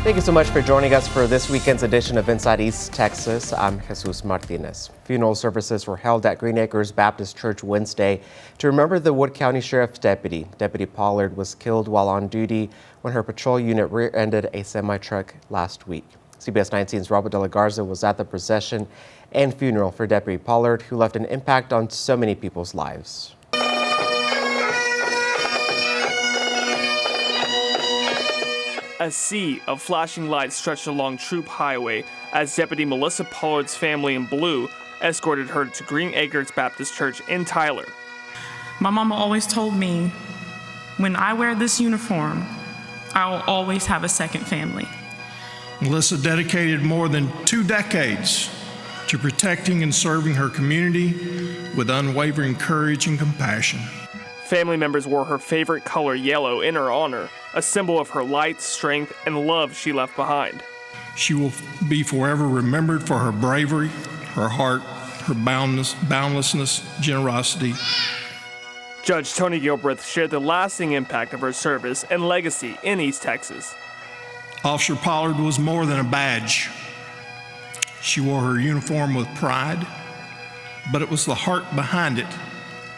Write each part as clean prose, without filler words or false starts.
Thank you so much for joining us for this weekend's edition of Inside East Texas. I'm Jesus Martinez. Funeral services were held at Green Acres Baptist Church Wednesday to remember the Wood County Sheriff's deputy. Deputy Pollard was killed while on duty when her patrol unit rear-ended a semi-truck last week. CBS 19's Robert De La Garza was at the procession and funeral for Deputy Pollard, who left an impact on so many people's lives. A sea of flashing lights stretched along Troop Highway as Deputy Melissa Pollard's family in blue escorted her to Green Acres Baptist Church in Tyler. My mama always told me, when I wear this uniform, I will always have a second family. Melissa dedicated more than 2 decades to protecting and serving her community with unwavering courage and compassion. Family members wore her favorite color, yellow, in her honor, a symbol of her light, strength, and love she left behind. She will be forever remembered for her bravery, her heart, her boundlessness, generosity. Judge Tony Gilbreth shared the lasting impact of her service and legacy in East Texas. Officer Pollard was more than a badge. She wore her uniform with pride, but it was the heart behind it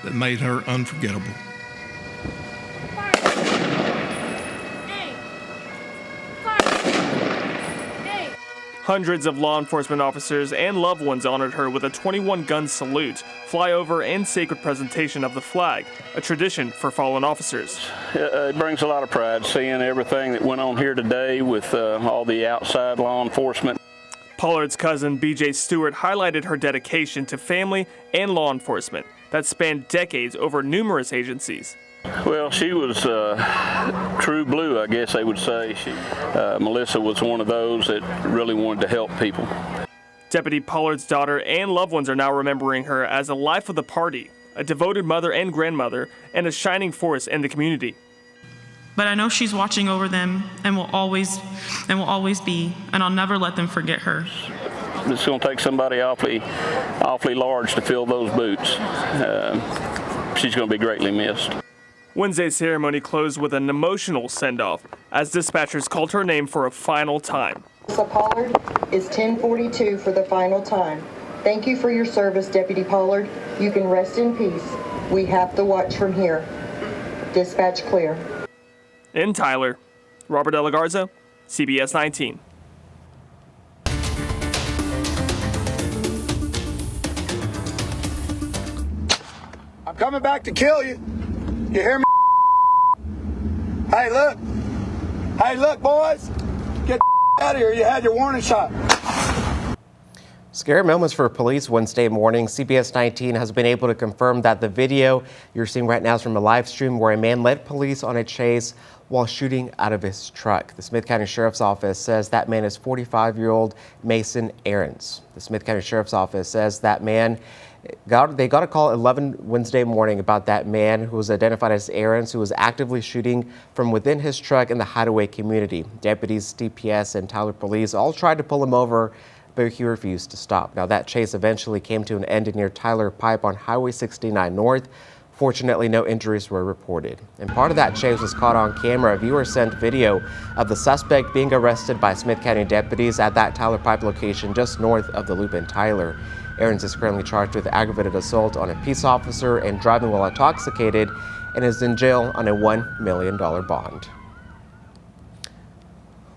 that made her unforgettable. Hundreds of law enforcement officers and loved ones honored her with a 21-gun salute, flyover, and sacred presentation of the flag, a tradition for fallen officers. It brings a lot of pride seeing everything that went on here today with all the outside law enforcement. Pollard's cousin, B.J. Stewart, highlighted her dedication to family and law enforcement that spanned decades over numerous agencies. Well, she was true blue, I guess they would say. Melissa was one of those that really wanted to help people. Deputy Pollard's daughter and loved ones are now remembering her as a life of the party, a devoted mother and grandmother, and a shining force in the community. But I know she's watching over them and will always be, and I'll never let them forget her. It's going to take somebody awfully large to fill those boots. She's going to be greatly missed. Wednesday's ceremony closed with an emotional send-off as dispatchers called her name for a final time. Melissa Pollard is 1042 for the final time. Thank you for your service, Deputy Pollard. You can rest in peace. We have to watch from here. Dispatch clear. In Tyler, Robert De La Garza, CBS 19. I'm coming back to kill you. You hear me? Hey, look, boys. Get out of here. You had your warning shot. Scary moments for police Wednesday morning. CBS 19 has been able to confirm that the video you're seeing right now is from a live stream where a man led police on a chase while shooting out of his truck. The Smith County Sheriff's Office says that man is 45-year-old Mason Aarons. The Smith County Sheriff's Office says that man they got a call 11 Wednesday morning about that man who was identified as Aarons, who was actively shooting from within his truck in the Hideaway community. Deputies, DPS, and Tyler police all tried to pull him over, but he refused to stop. Now, that chase eventually came to an end near Tyler Pipe on Highway 69 North. Fortunately, no injuries were reported. And part of that chase was caught on camera. Viewers sent video of the suspect being arrested by Smith County deputies at that Tyler Pipe location just north of the loop in Tyler. Aarons is currently charged with aggravated assault on a peace officer and driving while intoxicated and is in jail on a $1 million bond.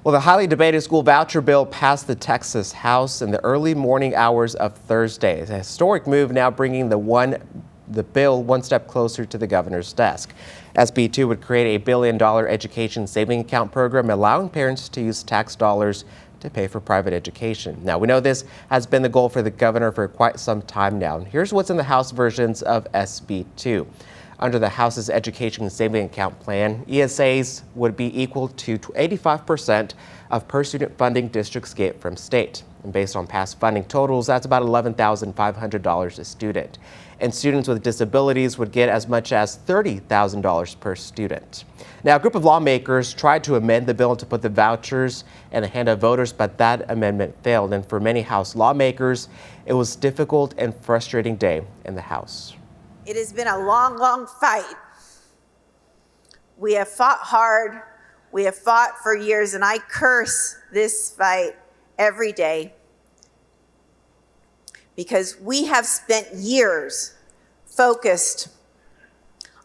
Well, the highly debated school voucher bill passed the Texas House in the early morning hours of Thursday. It's a historic move now bringing the bill one step closer to the governor's desk. SB 2 would create a $1 billion education saving account program, allowing parents to use tax dollars to pay for private education. Now, we know this has been the goal for the governor for quite some time now. Here's what's in the House versions of SB 2. Under the House's Education Saving Account plan, ESAs would be equal to 85% of per student funding districts get from state. And based on past funding totals, that's about $11,500 a student. And students with disabilities would get as much as $30,000 per student. Now, a group of lawmakers tried to amend the bill to put the vouchers in the hand of voters, but that amendment failed. And for many House lawmakers, it was a difficult and frustrating day in the House. It has been a long, long fight. We have fought hard. We have fought for years, and I curse this fight every day because we have spent years focused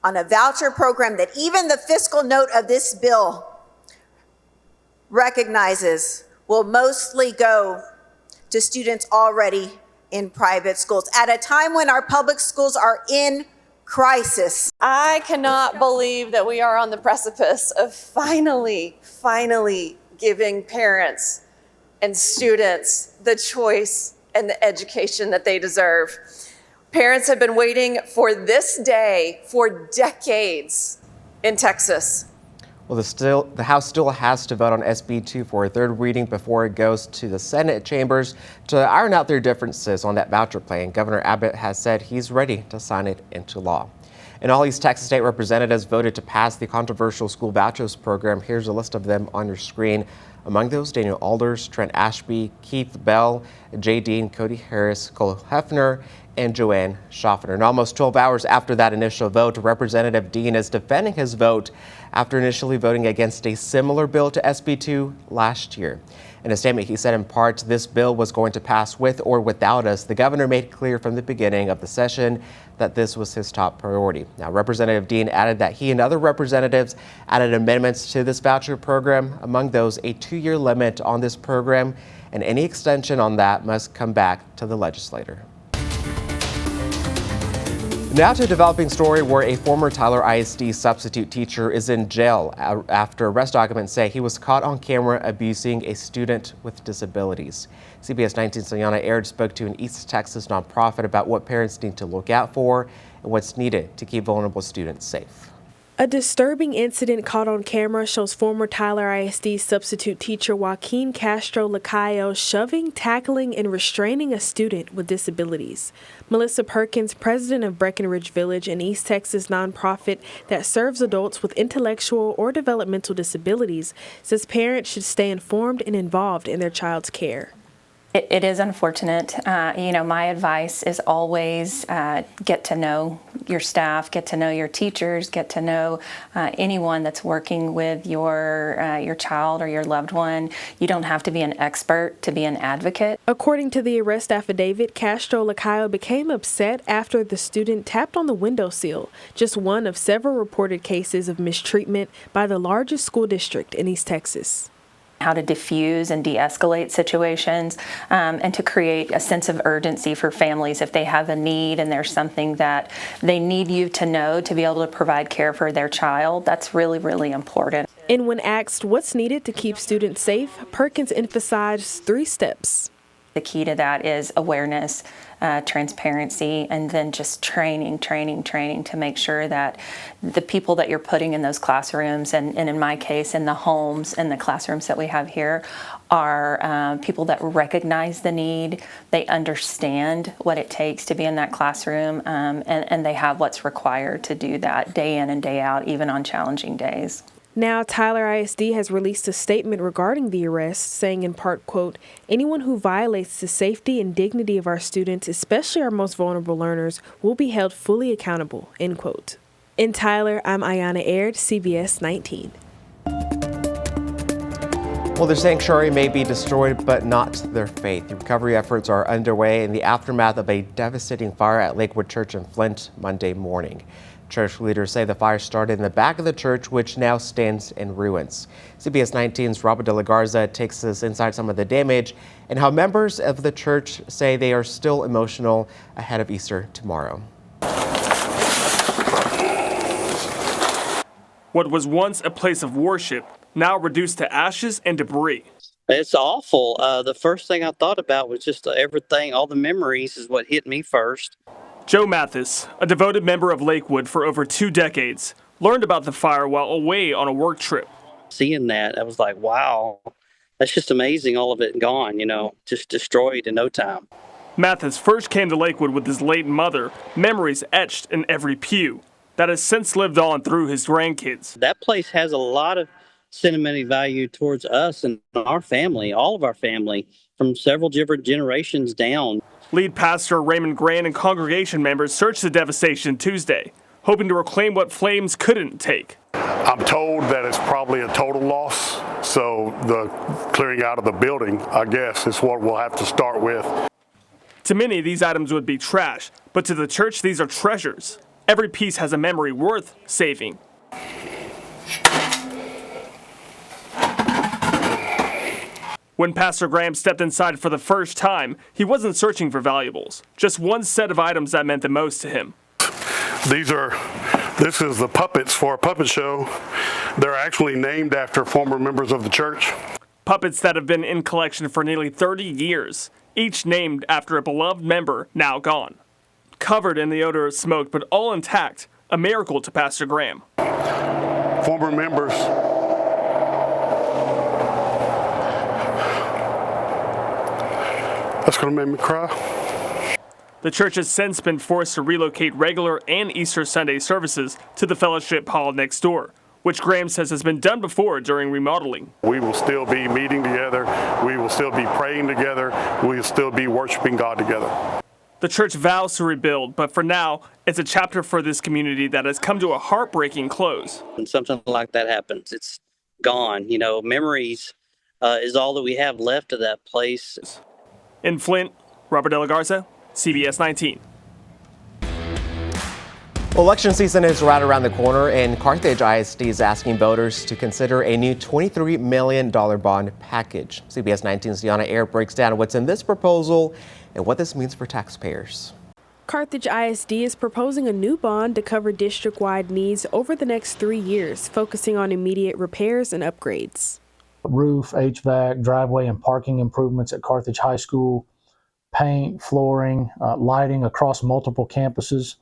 on a voucher program that even the fiscal note of this bill recognizes will mostly go to students already in private schools at a time when our public schools are in crisis. I cannot believe that we are on the precipice of finally giving parents and students the choice and the education that they deserve. Parents have been waiting for this day for decades in Texas. Well, the House still has to vote on SB 2 for a third reading before it goes to the Senate chambers to iron out their differences on that voucher plan. Governor Abbott has said he's ready to sign it into law. And all these Texas state representatives voted to pass the controversial school vouchers program. Here's a list of them on your screen. Among those, Daniel Alders, Trent Ashby, Keith Bell, Jay Dean, Cody Harris, Cole Hefner, and Joanne Schaffner. And almost 12 hours after that initial vote, Representative Dean is defending his vote after initially voting against a similar bill to SB 2 last year. In a statement, he said in part, this bill was going to pass with or without us. The governor made clear from the beginning of the session that this was his top priority. Now, Representative Dean added that he and other representatives added amendments to this voucher program. Among those, a 2-year limit on this program, and any extension on that must come back to the legislator. Now to a developing story where a former Tyler ISD substitute teacher is in jail after arrest documents say he was caught on camera abusing a student with disabilities. CBS 19's Liana Aird spoke to an East Texas nonprofit about what parents need to look out for and what's needed to keep vulnerable students safe. A disturbing incident caught on camera shows former Tyler ISD substitute teacher Joaquin Castro Lacayo shoving, tackling, and restraining a student with disabilities. Melissa Perkins, president of Breckenridge Village, an East Texas nonprofit that serves adults with intellectual or developmental disabilities, says parents should stay informed and involved in their child's care. It is unfortunate. My advice is always get to know your staff, get to know your teachers, get to know anyone that's working with your child or your loved one. You don't have to be an expert to be an advocate. According to the arrest affidavit, Castro Lacayo became upset after the student tapped on the windowsill, just one of several reported cases of mistreatment by the largest school district in East Texas. How to diffuse and de-escalate situations, and to create a sense of urgency for families if they have a need and there's something that they need you to know to be able to provide care for their child. That's really, really important. And when asked what's needed to keep students safe, Perkins emphasized 3 steps. The key to that is awareness, transparency, and then just training to make sure that the people that you're putting in those classrooms, and in my case, in the homes and the classrooms that we have here, are people that recognize the need, they understand what it takes to be in that classroom, and they have what's required to do that day in and day out, even on challenging days. Now, Tyler ISD has released a statement regarding the arrest, saying in part, quote, anyone who violates the safety and dignity of our students, especially our most vulnerable learners, will be held fully accountable, end quote. In Tyler, I'm Ayana Aird, CBS 19. Well, their sanctuary may be destroyed, but not their faith. The recovery efforts are underway in the aftermath of a devastating fire at Lakewood Church in Flint Monday morning. Church leaders say the fire started in the back of the church, which now stands in ruins. CBS 19's Robert De La Garza takes us inside some of the damage and how members of the church say they are still emotional ahead of Easter tomorrow. What was once a place of worship, now reduced to ashes and debris. It's awful. The first thing I thought about was just everything, all the memories is what hit me first. Joe Mathis, a devoted member of Lakewood for over 2 decades, learned about the fire while away on a work trip. Seeing that, I was like, wow, that's just amazing, all of it gone, just destroyed in no time. Mathis first came to Lakewood with his late mother, memories etched in every pew. That has since lived on through his grandkids. That place has a lot of sentimental value towards us and our family, all of our family, from several different generations down. Lead pastor Raymond Grant and congregation members searched the devastation Tuesday, hoping to reclaim what flames couldn't take. I'm told that it's probably a total loss, so the clearing out of the building, I guess, is what we'll have to start with. To many, these items would be trash, but to the church, these are treasures. Every piece has a memory worth saving. When Pastor Graham stepped inside for the first time, he wasn't searching for valuables, just one set of items that meant the most to him. This is the puppets for a puppet show. They're actually named after former members of the church. Puppets that have been in collection for nearly 30 years, each named after a beloved member now gone. Covered in the odor of smoke, but all intact, a miracle to Pastor Graham. Former members. That's going to make me cry. The church has since been forced to relocate regular and Easter Sunday services to the fellowship hall next door, which Graham says has been done before during remodeling. We will still be meeting together. We will still be praying together. We will still be worshiping God together. The church vows to rebuild, but for now, it's a chapter for this community that has come to a heartbreaking close. When something like that happens, it's gone. You know, memories is all that we have left of that place. In Flint, Robert De La Garza, CBS 19. Election season is right around the corner, and Carthage ISD is asking voters to consider a new $23 million bond package. CBS 19's Deanna Ayer breaks down what's in this proposal and what this means for taxpayers. Carthage ISD is proposing a new bond to cover district-wide needs over the next 3 years, focusing on immediate repairs and upgrades. Roof, HVAC, driveway and parking improvements at Carthage High School, paint, flooring, lighting across multiple campuses,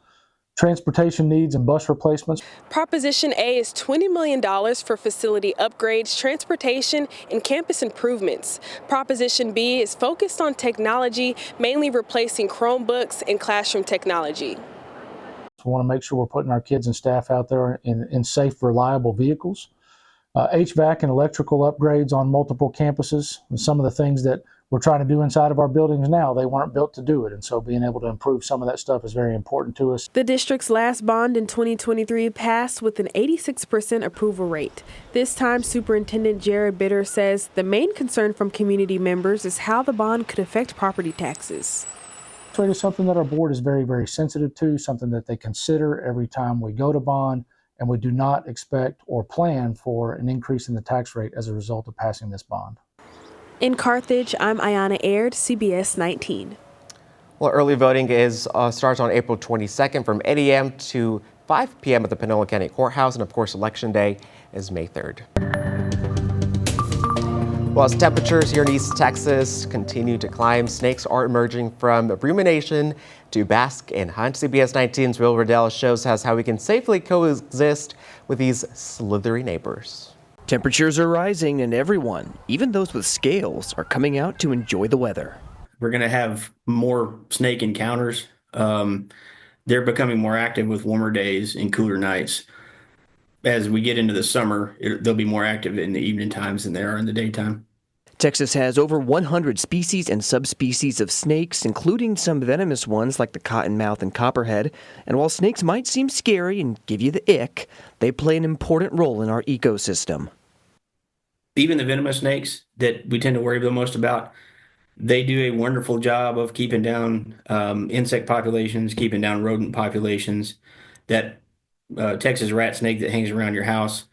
transportation needs and bus replacements. Proposition A is $20 million for facility upgrades, transportation, and campus improvements. Proposition B is focused on technology, mainly replacing Chromebooks and classroom technology. We want to make sure we're putting our kids and staff out there in safe, reliable vehicles. HVAC and electrical upgrades on multiple campuses, and some of the things that we're trying to do inside of our buildings now, they weren't built to do it. And so being able to improve some of that stuff is very important to us. The district's last bond in 2023 passed with an 86% approval rate. This time, Superintendent Jared Bitter says the main concern from community members is how the bond could affect property taxes. So it is something that our board is very, very sensitive to, something that they consider every time we go to bond, and we do not expect or plan for an increase in the tax rate as a result of passing this bond. In Carthage, I'm Ayana Aird, CBS 19. Well, early voting starts on April 22nd from 8 a.m. to 5 p.m. at the Panola County Courthouse, and of course, Election Day is May 3rd. Well, as temperatures here in East Texas continue to climb, snakes are emerging from rumination to bask and hunt. CBS 19's Will Riddell shows us how we can safely coexist with these slithery neighbors. Temperatures are rising and everyone, even those with scales, are coming out to enjoy the weather. We're going to have more snake encounters. They're becoming more active with warmer days and cooler nights. As we get into the summer, they'll be more active in the evening times than they are in the daytime. Texas has over 100 species and subspecies of snakes, including some venomous ones like the cottonmouth and copperhead. And while snakes might seem scary and give you the ick, they play an important role in our ecosystem. Even the venomous snakes that we tend to worry the most about, they do a wonderful job of keeping down insect populations, keeping down rodent populations. That Texas rat snake that hangs around your house,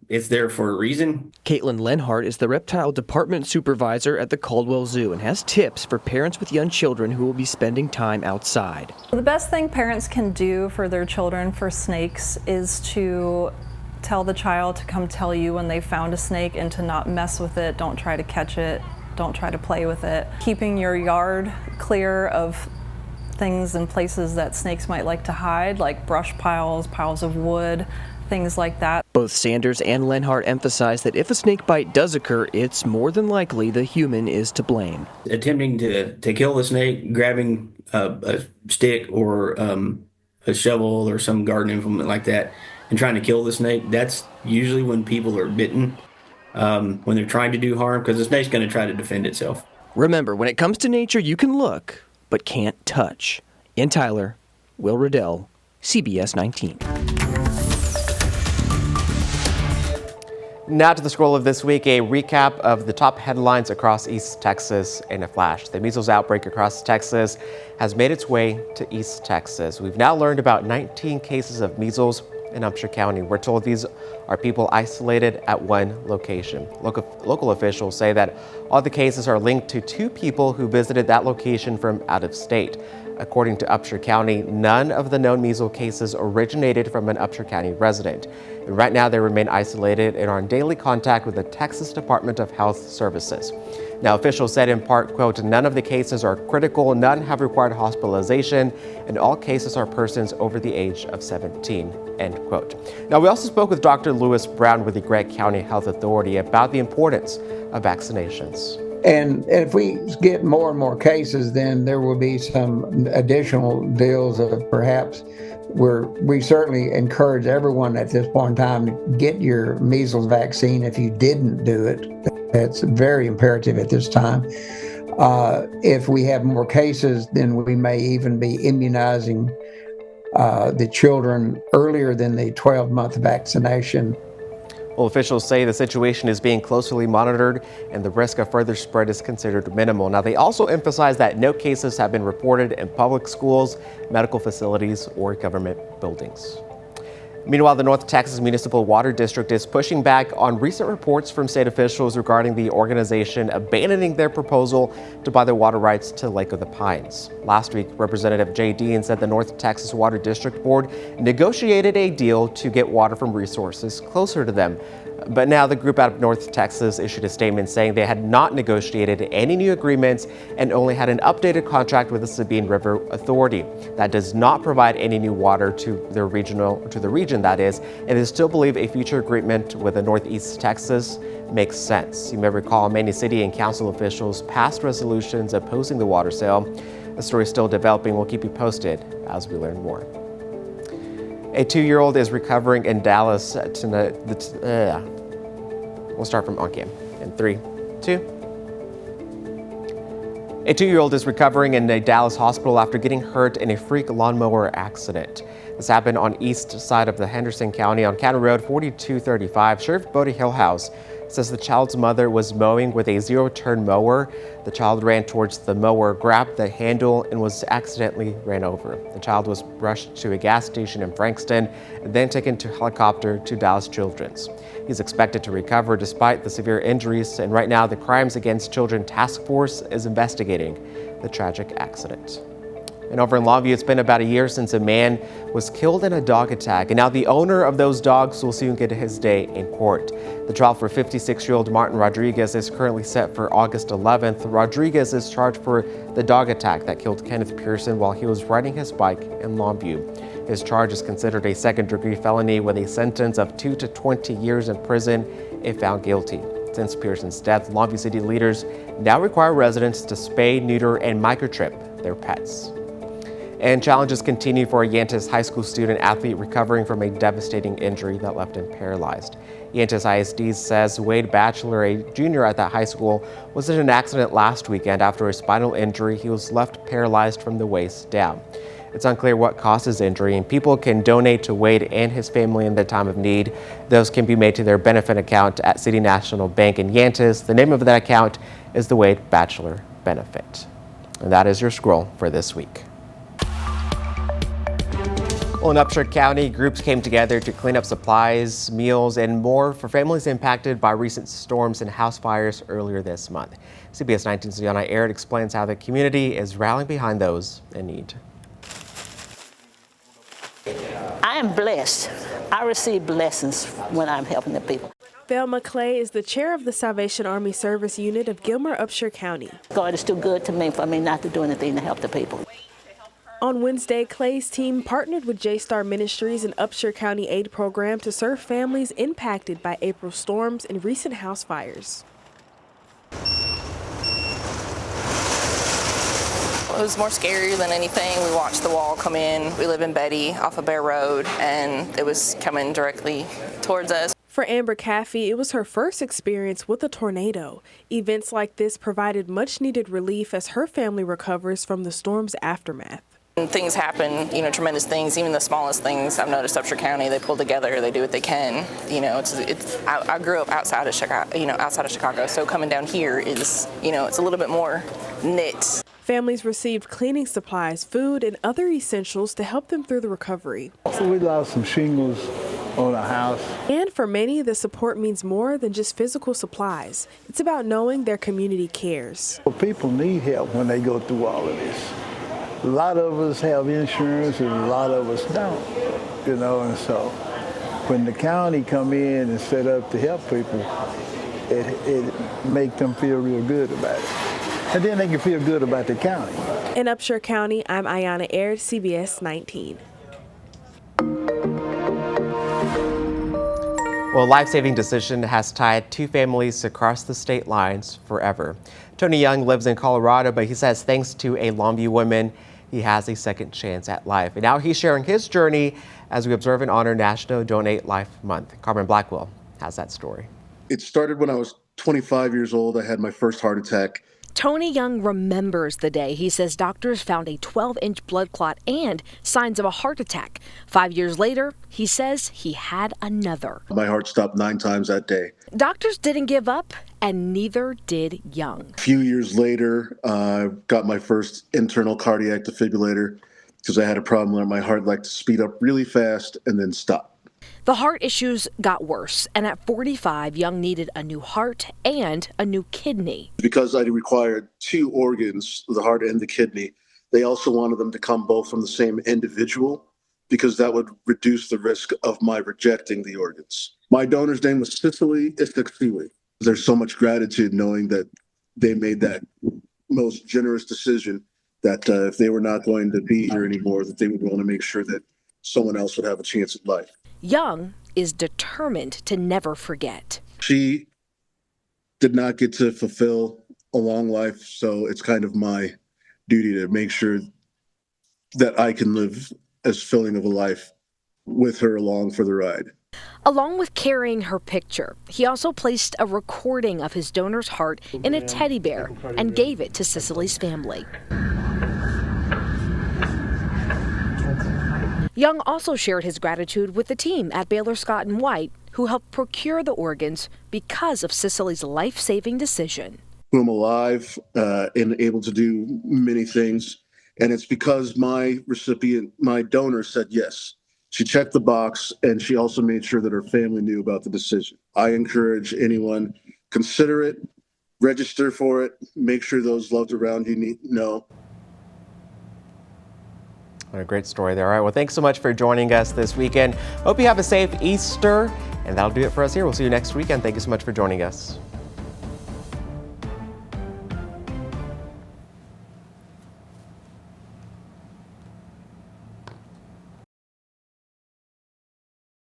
it's there for a reason. Caitlin Lenhart is the reptile department supervisor at the Caldwell Zoo and has tips for parents with young children who will be spending time outside. The best thing parents can do for their children for snakes is to tell the child to come tell you when they found a snake and to not mess with it. Don't try to catch it. Don't try to play with it. Keeping your yard clear of things and places that snakes might like to hide, like brush piles, piles of wood, things like that. Both Sanders and Lenhart emphasize that if a snake bite does occur, it's more than likely the human is to blame. Attempting to kill the snake, grabbing a stick or a shovel or some garden implement like that, and trying to kill the snake, that's usually when people are bitten, when they're trying to do harm, because the snake's going to try to defend itself. Remember, when it comes to nature, you can look, but can't touch. In Tyler, Will Riddell, CBS 19. Now to the scroll of this week, a recap of the top headlines across East Texas in a flash. The measles outbreak across Texas has made its way to East Texas. We've now learned about 19 cases of measles in Upshur County. We're told these are people isolated at one location. Local officials say that all the cases are linked to 2 people who visited that location from out of state. According to Upshur County, none of the known measles cases originated from an Upshur County resident. And right now, they remain isolated and are in daily contact with the Texas Department of Health Services. Now, officials said in part, quote, none of the cases are critical, none have required hospitalization, and all cases are persons over the age of 17, end quote. Now, we also spoke with Dr. Lewis Brown with the Gregg County Health Authority about the importance of vaccinations. And if we get more and more cases, then there will be some additional deals of perhaps we certainly encourage everyone at this point in time to get your measles vaccine if you didn't do it. It's very imperative at this time. If we have more cases, then we may even be immunizing the children earlier than the 12-month vaccination. Well, officials say the situation is being closely monitored and the risk of further spread is considered minimal. Now, they also emphasize that no cases have been reported in public schools, medical facilities, or government buildings. Meanwhile, the North Texas Municipal Water District is pushing back on recent reports from state officials regarding the organization abandoning their proposal to buy the water rights to Lake of the Pines. Last week, Representative Jay Dean said the North Texas Water District Board negotiated a deal to get water from resources closer to them. But now the group out of North Texas issued a statement saying they had not negotiated any new agreements and only had an updated contract with the Sabine River Authority that does not provide any new water to the region, that is, and they still believe a future agreement with the Northeast Texas makes sense. You may recall many city and council officials passed resolutions opposing the water sale. The story is still developing. We'll keep you posted as we learn more. A 2-year-old is recovering in Dallas tonight. We'll start from on cam. In 3, 2. A 2-year-old is recovering in a Dallas hospital after getting hurt in a freak lawnmower accident. This happened on east side of the Henderson County on County Road 4235. Sheriff Bodie Hillhouse says the child's mother was mowing with a zero-turn mower. The child ran towards the mower, grabbed the handle, and was accidentally ran over. The child was rushed to a gas station in Frankston and then taken to helicopter to Dallas Children's. He's expected to recover despite the severe injuries, and right now the Crimes Against Children Task Force is investigating the tragic accident. And over in Longview, it's been about a year since a man was killed in a dog attack. And now the owner of those dogs will soon get his day in court. The trial for 56-year-old Martin Rodriguez is currently set for August 11th. Rodriguez is charged for the dog attack that killed Kenneth Pearson while he was riding his bike in Longview. His charge is considered a second-degree felony with a sentence of 2 to 20 years in prison if found guilty. Since Pearson's death, Longview city leaders now require residents to spay, neuter, and microchip their pets. And challenges continue for a Yantis High School student athlete recovering from a devastating injury that left him paralyzed. Yantis ISD says Wade Batchelor, a junior at that high school, was in an accident last weekend. After a spinal injury, he was left paralyzed from the waist down. It's unclear what caused his injury, and people can donate to Wade and his family in the time of need. Those can be made to their benefit account at City National Bank in Yantis. The name of that account is the Wade Batchelor Benefit. And that is your scroll for this week. Well, in Upshur County, groups came together to clean up supplies, meals, and more for families impacted by recent storms and house fires earlier this month. CBS 19's Liana Aird explains how the community is rallying behind those in need. I am blessed. I receive blessings when I'm helping the people. Thelma Clay is the chair of the Salvation Army Service Unit of Gilmer, Upshur County. God is too good to me for me not to do anything to help the people. On Wednesday, Clay's team partnered with J-Star Ministries and Upshur County Aid Program to serve families impacted by April storms and recent house fires. It was more scary than anything. We watched the wall come in. We live in Betty off of Bear Road, and it was coming directly towards us. For Amber Caffey, it was her first experience with a tornado. Events like this provided much-needed relief as her family recovers from the storm's aftermath. And things happen, tremendous things, even the smallest things. I've noticed Upshur County, they pull together, they do what they can. I grew up outside of Chicago, so coming down here is, it's a little bit more knit. Families received cleaning supplies, food, and other essentials to help them through the recovery. So we lost some shingles on our house. And for many, the support means more than just physical supplies. It's about knowing their community cares. Well, people need help when they go through all of this. A lot of us have insurance and a lot of us don't, and so when the county come in and set up to help people, it make them feel real good about it. And then they can feel good about the county. In Upshur County, I'm Ayana Aird, CBS 19. Well, a life-saving decision has tied two families across the state lines forever. Tony Young lives in Colorado, but he says thanks to a Longview woman, he has a second chance at life. And now he's sharing his journey as we observe and honor National Donate Life Month. Carmen Blackwell has that story. It started when I was 25 years old. I had my first heart attack. Tony Young remembers the day he says doctors found a 12-inch blood clot and signs of a heart attack. 5 years later, he says he had another. My heart stopped 9 times that day. Doctors didn't give up, and neither did Young. A few years later, I got my first internal cardiac defibrillator because I had a problem where my heart liked to speed up really fast and then stop. The heart issues got worse, and at 45, Young needed a new heart and a new kidney. Because I required 2 organs, the heart and the kidney, they also wanted them to come both from the same individual because that would reduce the risk of my rejecting the organs. My donor's name was Cicely Istiksiwi. There's so much gratitude knowing that they made that most generous decision that if they were not going to be here anymore, that they would want to make sure that someone else would have a chance at life. Young is determined to never forget. She did not get to fulfill a long life, so it's kind of my duty to make sure that I can live as filling of a life with her along for the ride. Along with carrying her picture, he also placed a recording of his donor's heart in a teddy bear and gave it to Cicely's family. Young also shared his gratitude with the team at Baylor Scott & White, who helped procure the organs because of Cicely's life-saving decision. I'm alive and able to do many things, and it's because my recipient, my donor, said yes. She checked the box, and she also made sure that her family knew about the decision. I encourage anyone, consider it, register for it, make sure those loved around you know. What a great story there. All right, well, thanks so much for joining us this weekend. Hope you have a safe Easter, and that'll do it for us here. We'll see you next weekend. Thank you so much for joining us.